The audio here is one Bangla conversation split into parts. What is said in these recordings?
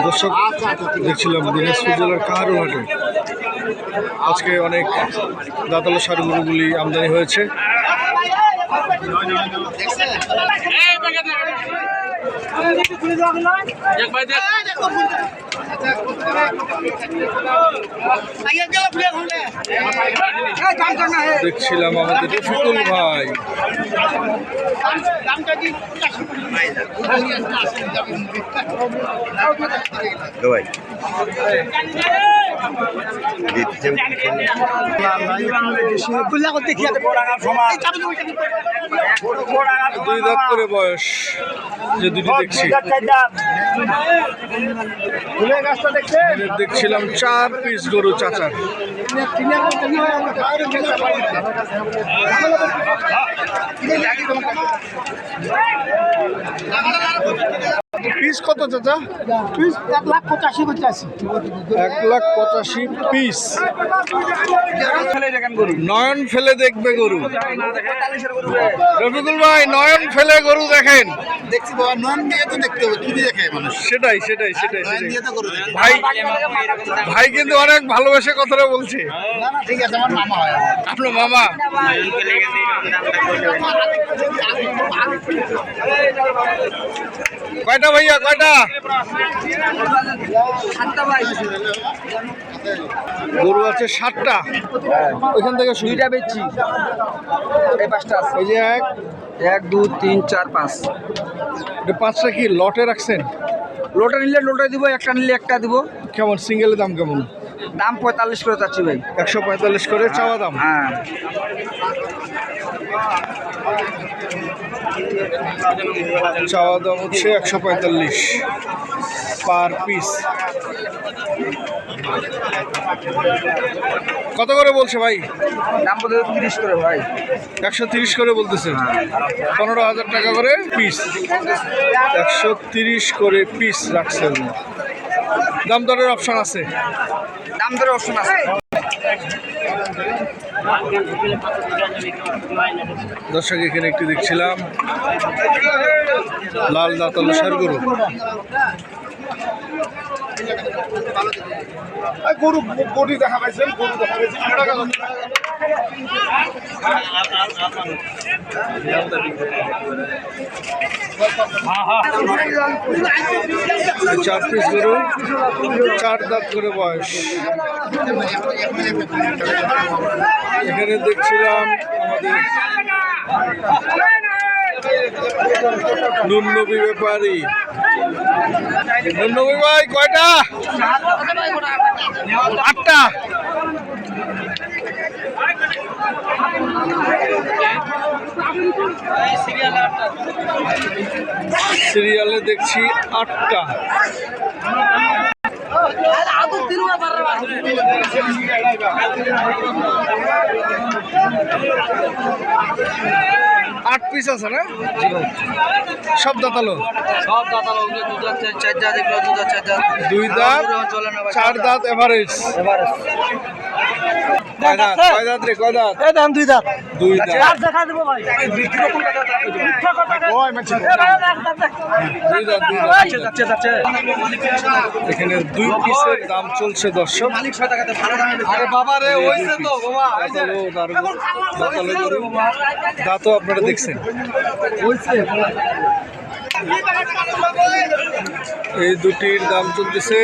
দর্শক দেখছিলাম দিনাজপুর জেলার কাহারুলহাটে আজকে অনেক দাঁতালো ষাঁড় গরুগুলি আমদানি হয়েছে। দেখছিলাম আমাদের রফিকুল ভাই দুই দাঁত করে বয়স যে দুটি দেখছি দেখছিলাম 4 পিস গরু চাচার। পিস কত চাচা? Piece 1,85,85 piece. নয়ন ফেলে দেখবে গরু। রফিকুল ভাই নয়ন ফেলে গরু দেখেন। দেখছি বাবা, নয়ন দিয়ে তো দেখতে হবে, তুমি দেখে মানুষ। সেটাই ভাই ভাই কিন্তু অনেক ভালোবেসে কথাটা বলছে। না না ঠিক আছে, আমার মামা হয়। আপনার মামা? কয়টা ভাইয়া কয়টা? গরু আছে 7টা। ওইখান থেকে 2টা বেচছি, এই 5টা আছে। এই যে 1 2 3 4 5। 5টা কি লটে রাখছেন? লোটা নিলে লোটা দিব, একটা নিলে একটা দিব। কেমন সিঙ্গেলের দাম কেমন? দাম 45 করে চাচ্ছি ভাই। 145 করে চাওয়া দাম। হ্যাঁ, চাওয়া দাম হচ্ছে 145 পার পিস। কত করে বলছে ভাই? দাম বলতে 30 করে ভাই। 130 করে বলতেছে। 15,000 টাকা করে পিস। 130 করে পিস রাখছেন। দাম দরের অপশন আছে? দাম দরে অপশন আছে। দর্শক এখানে একটি দেখছিলাম লাল দাঁতালো ষাঁড় গরু। গরু বডি দেখা পাইছেন, গরু দেখা পাইছেন। 4 পিস গরু, 4 দাঁত করে বয়স। এখানে দেখছিলাম আমাদের নুননবী ব্যাপারী। নুননবী ভাই কয়টা? 8টা। সিরিয়ালে দেখছি 8টা। আট পিস আছে না? সব দাঁতালো? সব দাঁতালো। 2 দাঁত 4 দাঁত, এগুলো 2 দাঁত 4 দাঁত। 2 দাঁত 4 দাঁত এভারেজ। কয় দাঁত রে? কয় দাঁত? এই দাম 2 দাঁত। 2 দাঁত। দেখা দেব ভাই। এখানে 2 পিসের দাম চলছে দর্শক। আরে বাবা রে, হইছে তো বাবা। দাঁতও আপনারা দেখছেন। এই দুটির দাম চলতেছে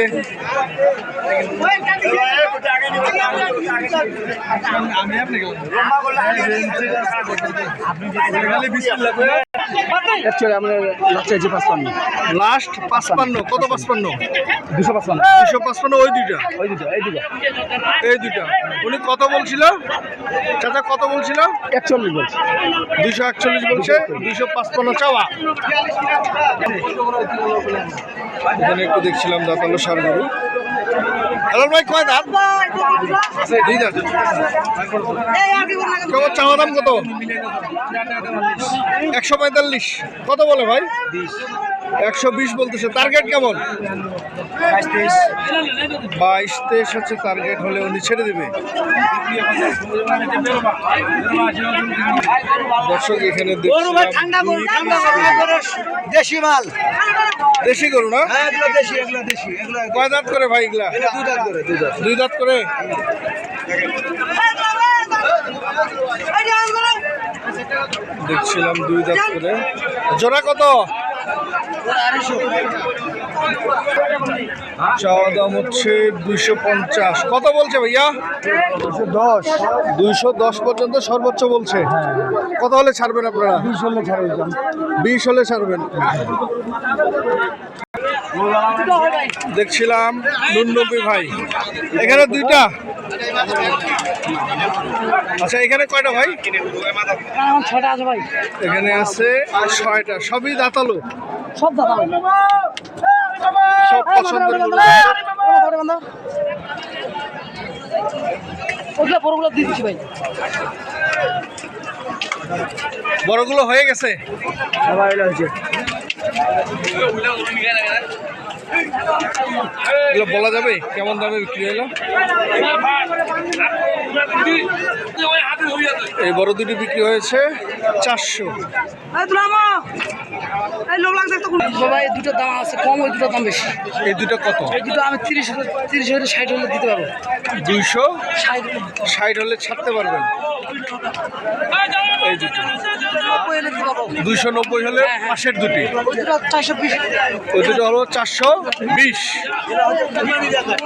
লাস্ট 55। কত 55? 255। ওই দুইটা এই দুইটা। উনি কত বলছিল চাচা? কত বলছিল? 41 বলছে। 241 বলছে, 255 চাওয়া। এখানে একটু দেখছিলাম দাঁতালো ষাঁড় গরু। হ্যালো ভাই, কয় দাঁত? 2 দাঁত। কেমন চাওয়া দাম কত? 145। কত বলে ভাই? 120 বলতেছে। টার্গেট কেমন? 22-23 হচ্ছে টার্গেট, হলে উনি ছেড়ে দিবে। দর্শক এখানে দেশি মাল, দেশি গরু না? হ্যাঁ এগুলো দেশি, এগুলো দেশি, এগুলো কয় দাঁত করে ভাই এগুলা? দুই দাঁত করে, দুই দাঁত। 2 দাঁত করে। দেখছিলাম 2 দাঁত করে। জোড়া কত? চাওয়া দাম হচ্ছে 250। কত বলছে ভাইয়া? 210 পর্যন্ত সর্বোচ্চ বলছে। কত হলে ছাড়বেন আপনারা? 20 হলে ছাড়বেন। দেখছিলাম নুননবী ভাই, এখানে 2টা। আচ্ছা এখানে কয়টা ভাই? 6টা আছে ভাই, এখানে আছে 6টা, সবই দাঁতালো, সব দাদা ভাই। সব পছন্দের গরু। ওগুলো বড়গুলো দিয়ে দিচ্ছি ভাই। বড়গুলো হয়ে গেছে। এগুলো বলা যাবে কেমন দামে বিক্রি হলো? এই বড় দুটি বিক্রি হয়েছে 400। ভাই দুটোর দাম আছে কম, ওই দুটোর দাম বেশি। এই দুটো কত? এই দুটো আমি 30 হলে 60 হলে দিতে পারবো। 260 হলে ছাড়তে পারবেন। এই দুটো 290 হলে পাশের দুটি। ওই দুটো 420। ওই দুটো হলো 420।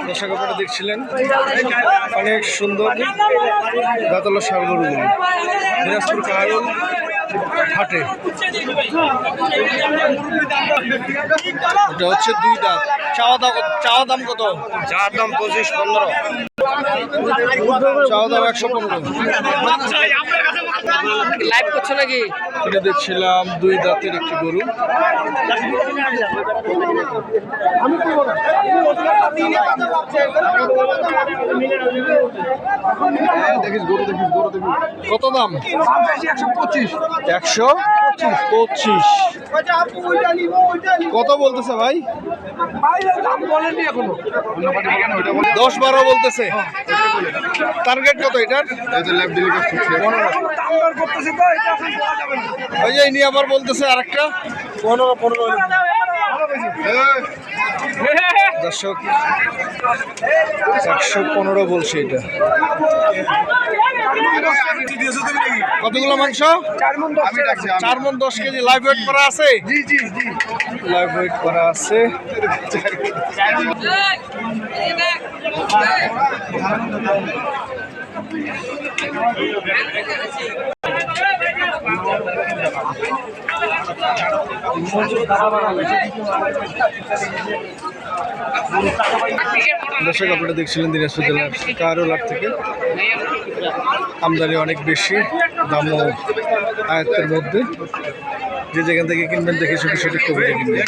দর্শক আপনারা দেখছিলেন অনেক সুন্দর দাঁতালো ষাঁড় গরুগুলো দিনাজপুর কাহারোল হাটে। এটা হচ্ছে 2 দাঁত। চাওয়া দাম কত? চার দাম 25-15। চাওয়া দাম 115। লাইভ করছো নাকি? এটা দেখছিলাম 2 দাঁতের একটি গরু। কত দাম? 125। কত বলতেছে ভাই? 10-12 বলতেছে। টার্গেট কত এটার? ওই যে ইনি আবার বলতেছে আরেকটা 15। দর্শক 115 বলছে এটা। কতগুলো মাংস? 4 মণ 10 কেজি। লাইভ ওয়েট করা আছে? লাইভ ওয়েট করা আছে। দর্শক আপনারা দেখছিলেন দিনাজপুর জেলার কাহারোল হাট থেকে। আমদানি অনেক বেশি, দামও আয়ত্তের মধ্যে। যে যেখান থেকে কিনবেন দেখে শুনে সেটা কবিতা কিনবেন।